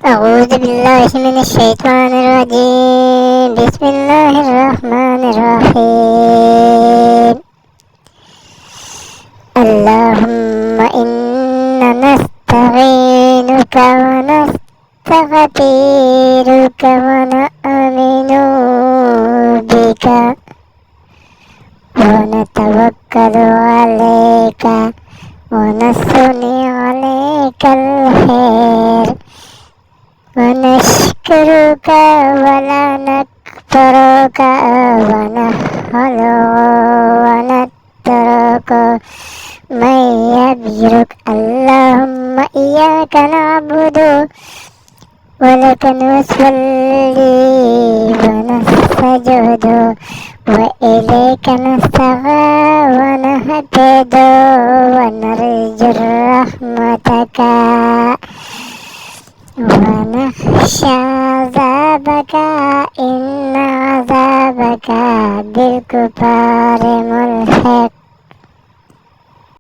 أعوذ بالله من الشيطان الرجيم. بسم الله الرحمن الرحيم. اللهم إنا نستعينك ونستغفرك ونؤمن بك ونتوكل عليك ونثني عليك الخير ونشكرك ولا نكفرك ونحل ونترك من يبجرك. اللهم إياك نعبد ولك نصلي ونسجد وإليك نسعى ونهتد ونرجو رحمتك ونخشى عذابك إن عذابك بالكفار ملحق.